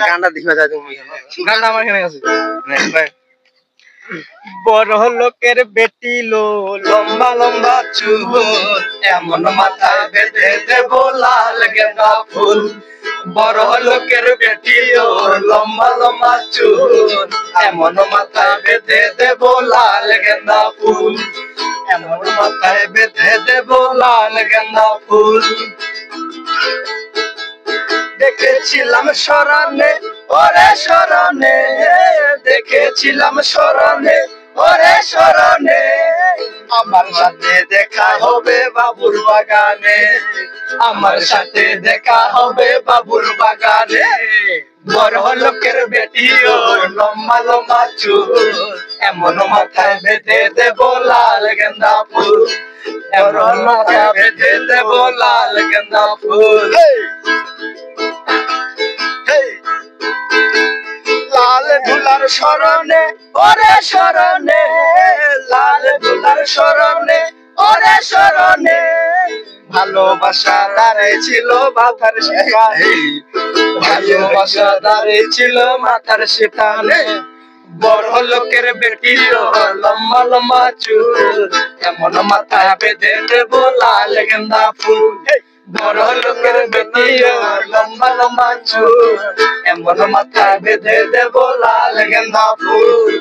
গানটা দিবা যা তুমি গানটা আমার এখানে আছে বড় লোকের বেটি লো লম্বা লম্বা চুল এমন মাথায় বেঁধে দেব লাল গেঁদা ফুল বড় লোকের বেটি লো লম্বা লম্বা চুল এমন মাথায় বেঁধে দেব লাল গেঁদা ফুল এমন মাথায় বেঁধে দেব লাল গেঁদা ফুল দেখেছিলাম স্মরণে ওরে স্মরণে দেখেছিলাম স্মরণে ওরে স্মরণে আমার সাথে দেখা হবে বাবুর বাগানে আমার সাথে দেখা হবে বাবুর বাগানে বড় লোকের বেটি ওর লম্বা লম্বা চুল এমন মাথায় বেঁধে দেব লাল গেঁদা ফুল এমন মাথায় বেঁধে দেব লাল গেঁদা ফুল লাল দুলার স্মরণে ওরে স্মরণে লাল দুলার স্মরণে ওরে স্মরণে ভালোবাসা দাঁড়িয়ে ছিল মাথার সেখানে ভালোবাসা দাঁড়িয়ে ছিল মাথার সেখানে বড় লোকের বেটি লম্বা লম্বা চুল এমন মাথায় বেঁধে দেব লাল গেঁদা ফুল বড় লোকের বেটি লম্বা লম্বা চুল এমন মাথায় বেঁধে দেব লাল গেঁদা ফুল